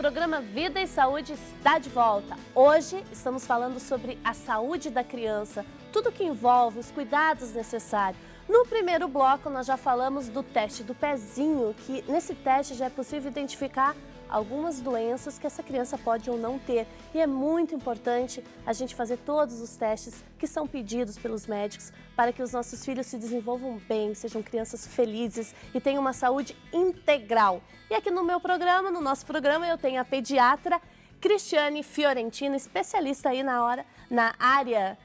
programa Vida e Saúde está de volta. Hoje estamos falando sobre a saúde da criança, tudo que envolve os cuidados necessários. No primeiro bloco nós já falamos do teste do pezinho, que nesse teste já é possível identificar algumas doenças que essa criança pode ou não ter. E é muito importante a gente fazer todos os testes que são pedidos pelos médicos para que os nossos filhos se desenvolvam bem, sejam crianças felizes e tenham uma saúde integral. E aqui no meu programa, no nosso programa, eu tenho a pediatra Cristiane Fiorentino, especialista aí na área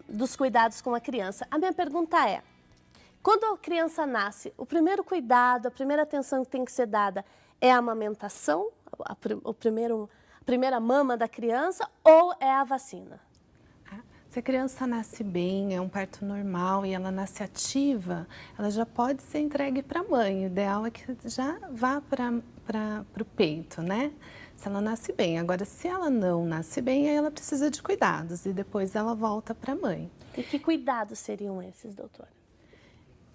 dos cuidados com a criança. A minha pergunta é, quando a criança nasce, o primeiro cuidado, a primeira atenção que tem que ser dada é a amamentação, a primeira mama da criança, ou é a vacina? Se a criança nasce bem, é um parto normal e ela nasce ativa, ela já pode ser entregue para a mãe. O ideal é que já vá para o peito, né? Se ela nasce bem. Agora, se ela não nasce bem, aí ela precisa de cuidados e depois ela volta para a mãe. E que cuidados seriam esses, doutora?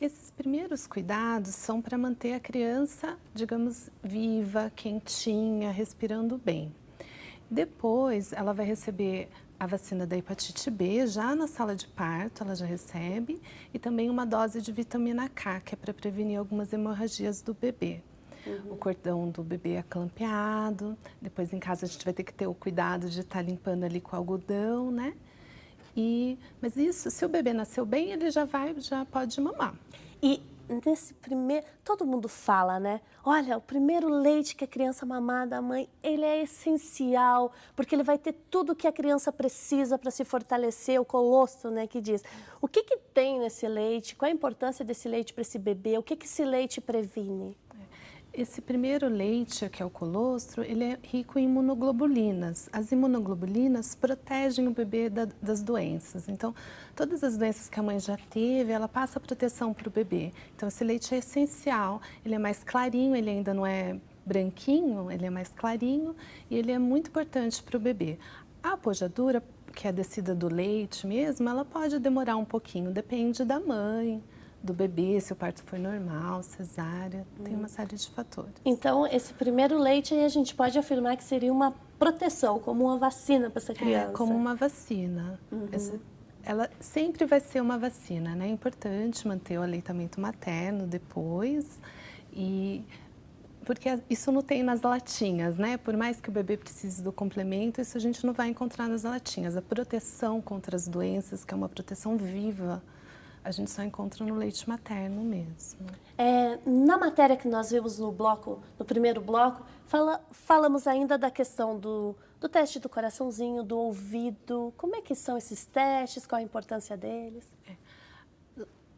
Esses primeiros cuidados são para manter a criança, digamos, viva, quentinha, respirando bem. Depois, ela vai receber a vacina da hepatite B, já na sala de parto ela já recebe, e também uma dose de vitamina K, que é para prevenir algumas hemorragias do bebê. O cordão do bebê é clampeado, depois em casa a gente vai ter que ter o cuidado de estar limpando ali com algodão, né? Mas isso, se o bebê nasceu bem, ele já pode mamar. E nesse primeiro, todo mundo fala, né? Olha, o primeiro leite que a criança mamar da mãe, ele é essencial, porque ele vai ter tudo que a criança precisa para se fortalecer, o colostro, né, que diz. O que tem nesse leite? Qual a importância desse leite para esse bebê? O que esse leite previne? Esse primeiro leite, que é o colostro, ele é rico em imunoglobulinas. As imunoglobulinas protegem o bebê das doenças. Então, todas as doenças que a mãe já teve, ela passa proteção para o bebê. Então, esse leite é essencial. Ele é mais clarinho, ele ainda não é branquinho, ele é mais clarinho e ele é muito importante para o bebê. A pojadura, que é a descida do leite mesmo, ela pode demorar um pouquinho, depende da mãe, do bebê, se o parto foi normal, cesárea, tem uma série de fatores. Então, esse primeiro leite aí a gente pode afirmar que seria uma proteção, como uma vacina para essa criança. É, como uma vacina. Ela sempre vai ser uma vacina, né? É importante manter o aleitamento materno depois, porque isso não tem nas latinhas, né? Por mais que o bebê precise do complemento, isso a gente não vai encontrar nas latinhas. A proteção contra as doenças, que é uma proteção viva, a gente só encontra no leite materno mesmo. Na matéria que nós vimos no primeiro bloco, falamos ainda da questão do teste do coraçãozinho, do ouvido. Como é que são esses testes? Qual a importância deles?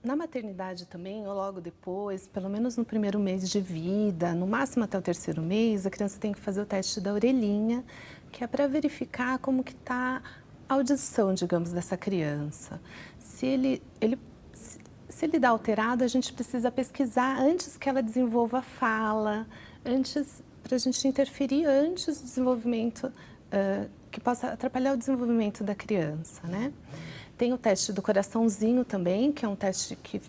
Na maternidade também, ou logo depois, pelo menos no primeiro mês de vida, no máximo até o terceiro mês, a criança tem que fazer o teste da orelhinha, que é para verificar como que está a audição, digamos, dessa criança. Se ele dá alterado, a gente precisa pesquisar antes que ela desenvolva a fala, para a gente interferir antes do desenvolvimento, que possa atrapalhar o desenvolvimento da criança, né? Tem o teste do coraçãozinho também, que é um teste que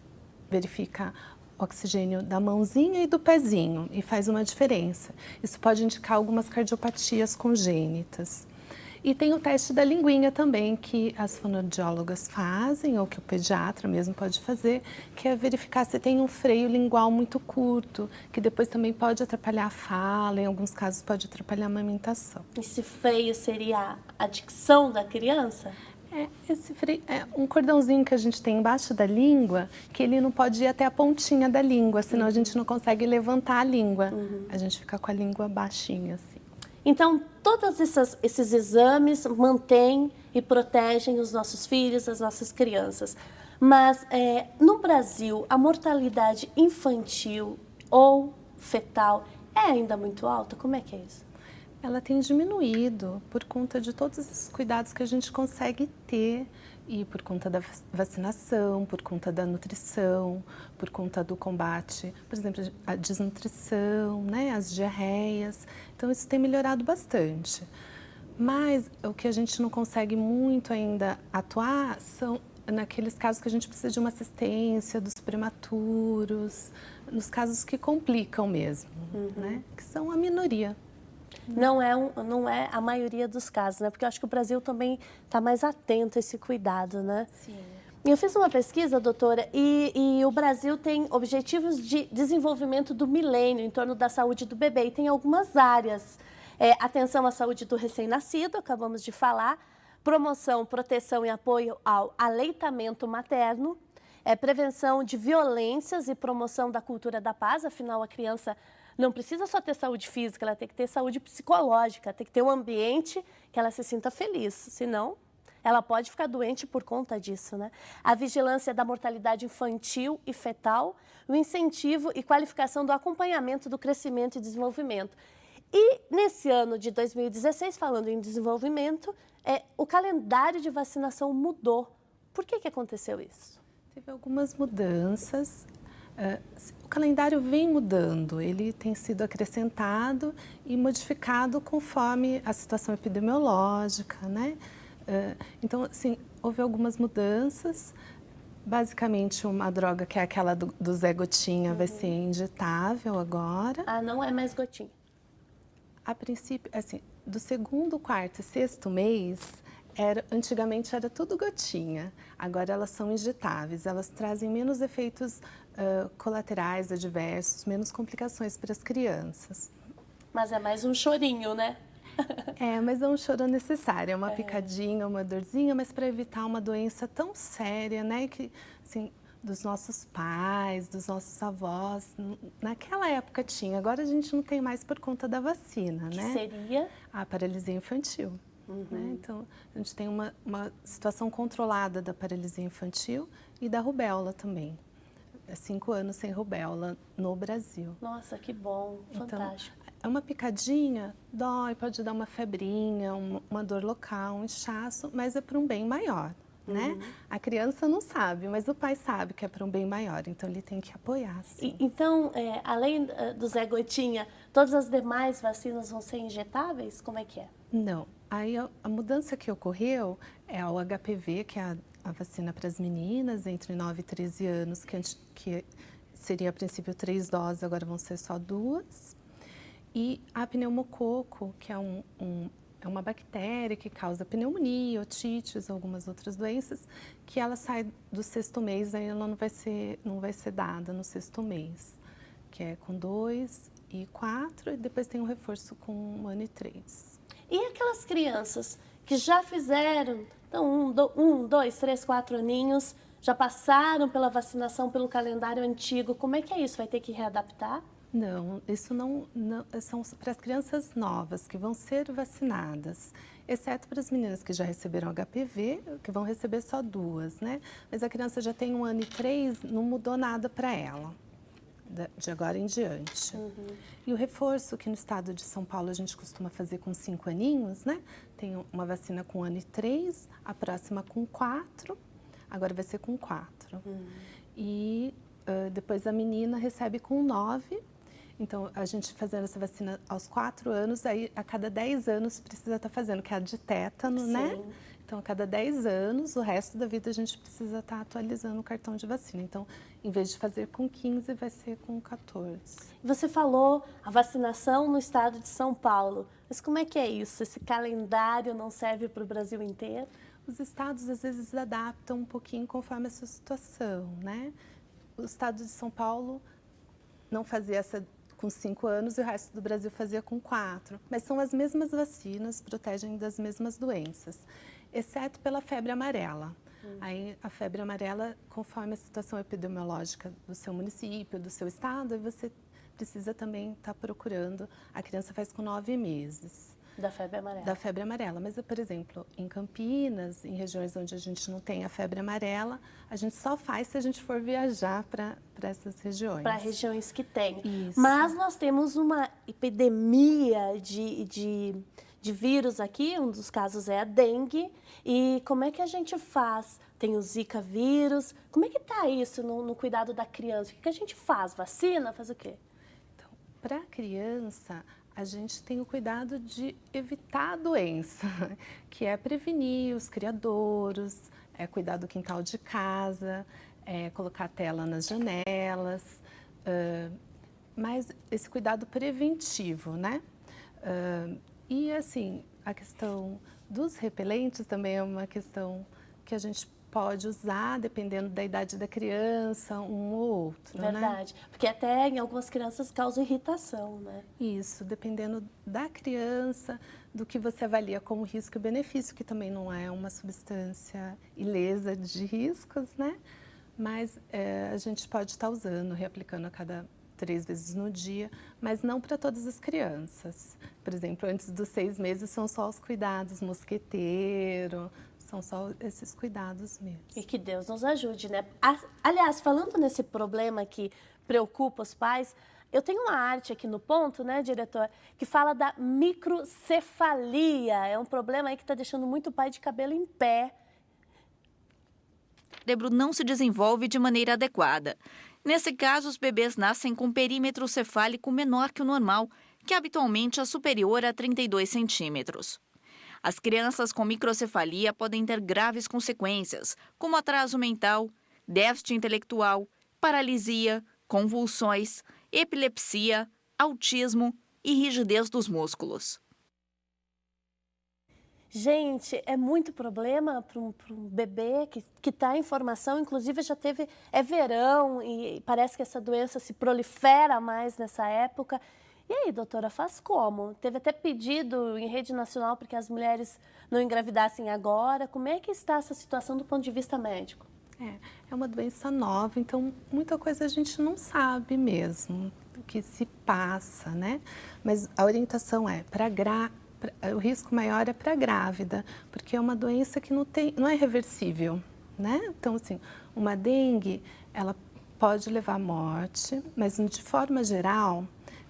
verifica o oxigênio da mãozinha e do pezinho e faz uma diferença. Isso pode indicar algumas cardiopatias congênitas. E tem o teste da linguinha também, que as fonoaudiólogas fazem, ou que o pediatra mesmo pode fazer, que é verificar se tem um freio lingual muito curto, que depois também pode atrapalhar a fala, em alguns casos pode atrapalhar a amamentação. Esse freio seria a dicção da criança? Esse freio é um cordãozinho que a gente tem embaixo da língua, que ele não pode ir até a pontinha da língua, senão a gente não consegue levantar a língua. A gente fica com a língua baixinha, assim. Então, todos esses exames mantêm e protegem os nossos filhos, as nossas crianças. Mas, no Brasil, a mortalidade infantil ou fetal é ainda muito alta? Como é que é isso? Ela tem diminuído por conta de todos esses cuidados que a gente consegue ter e por conta da vacinação, por conta da nutrição, por conta do combate, por exemplo, a desnutrição, né, as diarreias. Então, isso tem melhorado bastante. Mas o que a gente não consegue muito ainda atuar são naqueles casos que a gente precisa de uma assistência dos prematuros, nos casos que complicam mesmo, né, que são a minoria. Não é a maioria dos casos, né? Porque eu acho que o Brasil também está mais atento a esse cuidado, né? Sim. Eu fiz uma pesquisa, doutora, e o Brasil tem objetivos de desenvolvimento do milênio em torno da saúde do bebê. E tem algumas áreas. Atenção à saúde do recém-nascido, acabamos de falar. Promoção, proteção e apoio ao aleitamento materno. Prevenção de violências e promoção da cultura da paz. Afinal, a criança não precisa só ter saúde física, ela tem que ter saúde psicológica, tem que ter um ambiente que ela se sinta feliz. Senão, ela pode ficar doente por conta disso, né? A vigilância da mortalidade infantil e fetal, o incentivo e qualificação do acompanhamento do crescimento e desenvolvimento. E nesse ano de 2016, falando em desenvolvimento, o calendário de vacinação mudou. Por que aconteceu isso? Teve algumas mudanças. O calendário vem mudando, ele tem sido acrescentado e modificado conforme a situação epidemiológica, né? Então, assim, houve algumas mudanças. Basicamente, uma droga que é aquela do Zé Gotinha vai ser injetável agora. Ah, não é mais gotinha. A princípio, assim, do segundo, quarto e sexto mês, antigamente era tudo gotinha. Agora elas são injetáveis, elas trazem menos efeitos colaterais, adversos, menos complicações para as crianças. Mas é mais um chorinho, né? Mas é um choro necessário, é uma picadinha, uma dorzinha, mas para evitar uma doença tão séria, né, que, assim, dos nossos pais, dos nossos avós, naquela época tinha, agora a gente não tem mais por conta da vacina, que né? Seria? A paralisia infantil. Né? Então, a gente tem uma situação controlada da paralisia infantil e da rubéola também. 5 anos sem rubéola no Brasil. Nossa, que bom, fantástico. Então, é uma picadinha, dói, pode dar uma febrinha, uma dor local, um inchaço, mas é para um bem maior, né? A criança não sabe, mas o pai sabe que é para um bem maior, então ele tem que apoiar, sim. Então, além do Zé Gotinha, todas as demais vacinas vão ser injetáveis? Como é que é? Não. Aí a mudança que ocorreu é o HPV, que é a vacina para as meninas entre 9 e 13 anos, que seria a princípio 3 doses, agora vão ser só 2. E a pneumococo, que é uma bactéria que causa pneumonia, otites, algumas outras doenças, que ela sai do sexto mês, aí ela não vai ser dada no sexto mês, que é com 2 e 4, e depois tem um reforço com 1 ano e 3. E aquelas crianças que já fizeram, então 1, 2, 3, 4 aninhos, já passaram pela vacinação pelo calendário antigo, como é que é isso? Vai ter que readaptar? Não, isso não são para as crianças novas que vão ser vacinadas, exceto para as meninas que já receberam HPV, que vão receber só 2, né? Mas a criança já tem 1 ano e 3, não mudou nada para ela, de agora em diante. E o reforço, que no estado de São Paulo a gente costuma fazer com 5 aninhos, né? Tem uma vacina com 1 ano e 3, a próxima com 4, agora vai ser com 4. E depois a menina recebe com 9. Então, a gente fazendo essa vacina aos 4 anos, aí a cada 10 anos precisa estar fazendo, que é a de tétano, Sim. né? Então, a cada 10 anos, o resto da vida a gente precisa estar atualizando o cartão de vacina. Então, em vez de fazer com 15, vai ser com 14. Você falou a vacinação no estado de São Paulo, mas como é que é isso? Esse calendário não serve para o Brasil inteiro? Os estados, às vezes, adaptam um pouquinho conforme a sua situação, né? O estado de São Paulo não fazia essa com 5 anos e o resto do Brasil fazia com 4. Mas são as mesmas vacinas, protegem das mesmas doenças, exceto pela febre amarela. Aí a febre amarela, conforme a situação epidemiológica do seu município, do seu estado, aí você precisa também estar procurando. A criança faz com 9 meses. Da febre amarela. Da febre amarela. Mas, por exemplo, em Campinas, em regiões onde a gente não tem a febre amarela, a gente só faz se a gente for viajar para essas regiões. Para regiões que tem. Isso. Mas nós temos uma epidemia de vírus aqui, um dos casos é a dengue. E como é que a gente faz? Tem o Zika vírus. Como é que está isso no cuidado da criança? O que a gente faz? Vacina? Faz o quê? Então, para a criança, a gente tem o cuidado de evitar a doença, que é prevenir os criadouros, cuidar do quintal de casa, colocar tela nas janelas, mas esse cuidado preventivo, né? E assim, a questão dos repelentes também é uma questão que a gente pode usar dependendo da idade da criança, um ou outro, Verdade, porque até em algumas crianças causa irritação, né? Isso, dependendo da criança, do que você avalia como risco e benefício, que também não é uma substância ilesa de riscos, né? Mas a gente pode estar usando, reaplicando a cada 3 vezes no dia, mas não para todas as crianças. Por exemplo, antes dos 6 meses são só os cuidados mosqueteiro, são só esses cuidados mesmo. E que Deus nos ajude, né? Aliás, falando nesse problema que preocupa os pais, eu tenho uma arte aqui no ponto, né, diretor, que fala da microcefalia. É um problema aí que está deixando muito pai de cabelo em pé. O cérebro não se desenvolve de maneira adequada. Nesse caso, os bebês nascem com perímetro cefálico menor que o normal, que habitualmente é superior a 32 centímetros. As crianças com microcefalia podem ter graves consequências, como atraso mental, déficit intelectual, paralisia, convulsões, epilepsia, autismo e rigidez dos músculos. Gente, é muito problema para um bebê que está em formação, inclusive já teve, é verão e parece que essa doença se prolifera mais nessa época. E aí, doutora, faz como? Teve até pedido em rede nacional para que as mulheres não engravidassem agora. Como é que está essa situação do ponto de vista médico? É uma doença nova, então muita coisa a gente não sabe mesmo o que se passa, né? Mas a orientação é o risco maior é para grávida, porque é uma doença que não é reversível, né? Então, assim, uma dengue, ela pode levar à morte, mas de forma geral,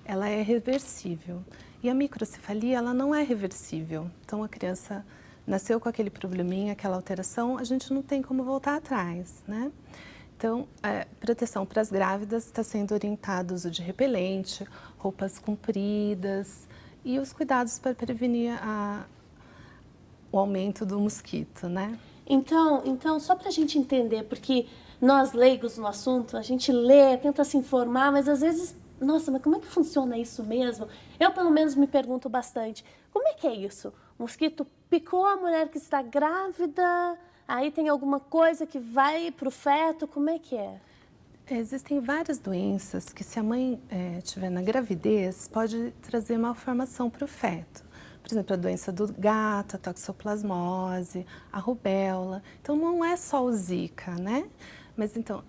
ela é reversível. E a microcefalia, ela não é reversível. Então, a criança nasceu com aquele probleminha, aquela alteração, a gente não tem como voltar atrás, né? Então, proteção para as grávidas está sendo orientado o uso de repelente, roupas compridas e os cuidados para prevenir o aumento do mosquito, né? Então, só para a gente entender, porque nós leigos no assunto, a gente lê, tenta se informar, mas às vezes, nossa, mas como é que funciona isso mesmo? Eu, pelo menos, me pergunto bastante, como é que é isso? O mosquito picou a mulher que está grávida, aí tem alguma coisa que vai para o feto, como é que é? Existem várias doenças que, se a mãe estiver na gravidez, pode trazer malformação para o feto. Por exemplo, a doença do gato, a toxoplasmose, a rubéola. Então, não é só o Zika, né? Mas, então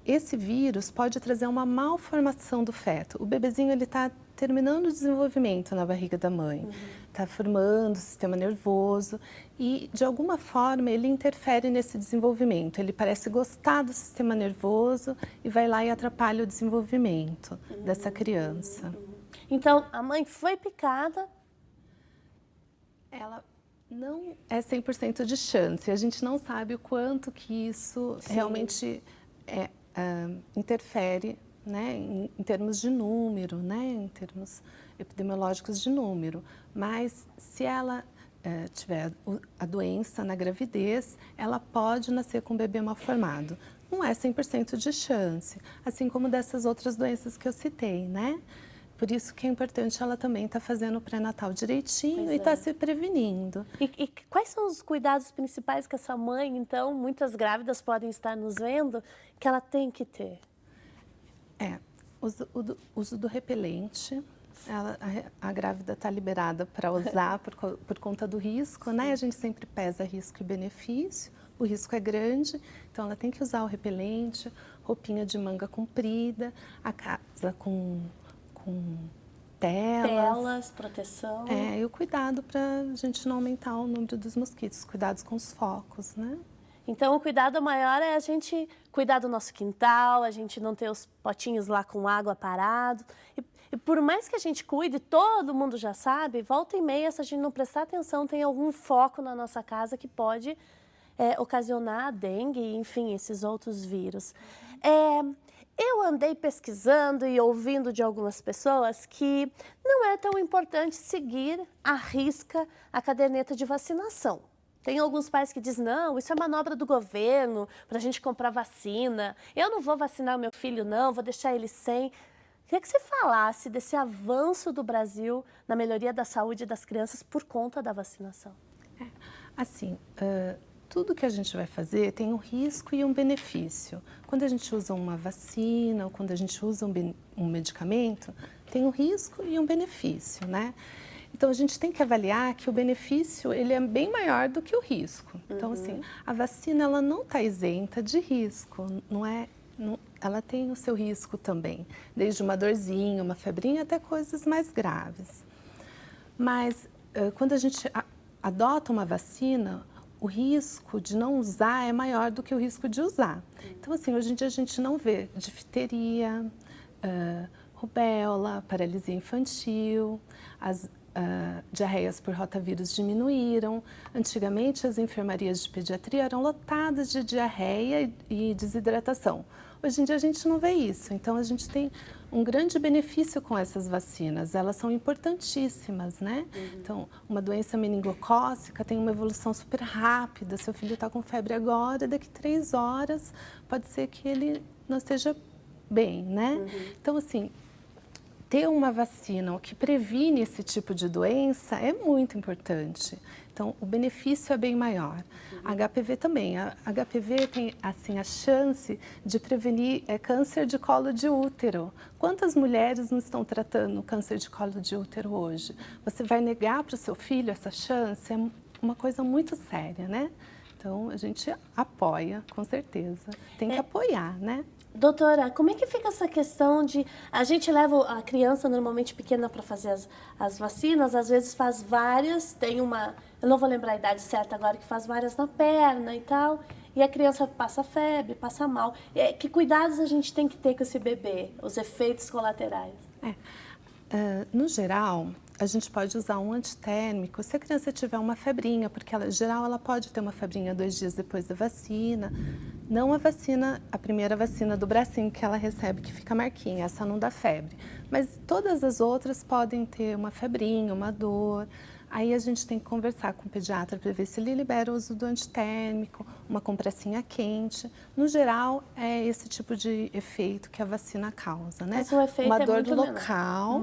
esse vírus pode trazer uma malformação do feto. O bebezinho está terminando o desenvolvimento na barriga da mãe, está formando o sistema nervoso e, de alguma forma, ele interfere nesse desenvolvimento. Ele parece gostar do sistema nervoso e vai lá e atrapalha o desenvolvimento dessa criança. Então, a mãe foi picada. Ela não é 100% de chance. A gente não sabe o quanto que isso realmente interfere, né, em termos de número, né, em termos epidemiológicos de número. Mas se ela tiver a doença na gravidez, ela pode nascer com um bebê mal formado. Não é 100% de chance, assim como dessas outras doenças que eu citei, né? Por isso que é importante ela também estar fazendo o pré-natal direitinho e estar se prevenindo. E quais são os cuidados principais que essa mãe, então, muitas grávidas podem estar nos vendo, que ela tem que ter? Uso do repelente. A grávida está liberada para usar por conta do risco, né? A gente sempre pesa risco e benefício. O risco é grande, então ela tem que usar o repelente, roupinha de manga comprida, a casa com telas, proteção. E o cuidado para a gente não aumentar o número dos mosquitos, cuidados com os focos, né? Então, o cuidado maior é a gente cuidar do nosso quintal, a gente não ter os potinhos lá com água parado. E por mais que a gente cuide, todo mundo já sabe, volta e meia, se a gente não prestar atenção, tem algum foco na nossa casa que pode ocasionar dengue, enfim, esses outros vírus. Eu andei pesquisando e ouvindo de algumas pessoas que não é tão importante seguir à risca a caderneta de vacinação. Tem alguns pais que dizem, não, isso é manobra do governo para a gente comprar vacina. Eu não vou vacinar o meu filho, não, vou deixar ele sem. Queria que você falasse desse avanço do Brasil na melhoria da saúde das crianças por conta da vacinação. Assim, tudo que a gente vai fazer tem um risco e um benefício. Quando a gente usa uma vacina ou quando a gente usa um medicamento, tem um risco e um benefício, né? Então, a gente tem que avaliar que o benefício ele é bem maior do que o risco. Então, assim, a vacina ela não está isenta de risco, ela tem o seu risco também, desde uma dorzinha, uma febrinha, até coisas mais graves. Mas, quando a gente adota uma vacina, o risco de não usar é maior do que o risco de usar. Então, assim, hoje em dia a gente não vê difteria, rubéola, paralisia infantil, as diarreias por rotavírus diminuíram. Antigamente, as enfermarias de pediatria eram lotadas de diarreia e desidratação. Hoje em dia, a gente não vê isso. Então, a gente tem um grande benefício com essas vacinas. Elas são importantíssimas, né? Então, uma doença meningocócica tem uma evolução super rápida. Seu filho está com febre agora, daqui 3 horas, pode ser que ele não esteja bem, né? Então, assim, ter uma vacina que previne esse tipo de doença é muito importante. Então, o benefício é bem maior. A HPV também. A HPV tem, assim, a chance de prevenir câncer de colo de útero. Quantas mulheres não estão tratando câncer de colo de útero hoje? Você vai negar para o seu filho essa chance? É uma coisa muito séria, né? Então, a gente apoia, com certeza. Tem que apoiar, né? Doutora, como é que fica essa questão de... A gente leva a criança normalmente pequena para fazer as vacinas, às vezes faz várias, tem uma... Eu não vou lembrar a idade certa agora, que faz várias na perna e tal, e a criança passa febre, passa mal. Que cuidados a gente tem que ter com esse bebê, os efeitos colaterais? No geral, a gente pode usar um antitérmico se a criança tiver uma febrinha, porque em geral ela pode ter uma febrinha 2 dias depois da vacina. Não a primeira vacina do bracinho que ela recebe, que fica marquinha, essa não dá febre. Mas todas as outras podem ter uma febrinha, uma dor. Aí a gente tem que conversar com o pediatra para ver se ele libera o uso do antitérmico, uma compressinha quente. No geral, é esse tipo de efeito que a vacina causa, né? Mas o efeito uma é dor muito local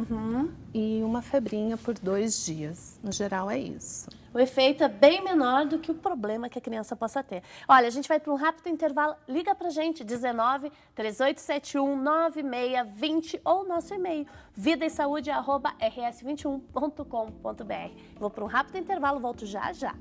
e uma febrinha por 2 dias. No geral, é isso. O efeito é bem menor do que o problema que a criança possa ter. Olha, a gente vai para um rápido intervalo. Liga para a gente, 19 3871 9620 ou nosso e-mail, vidaesaude@rs21.com.br. Vou para um rápido intervalo, volto já já.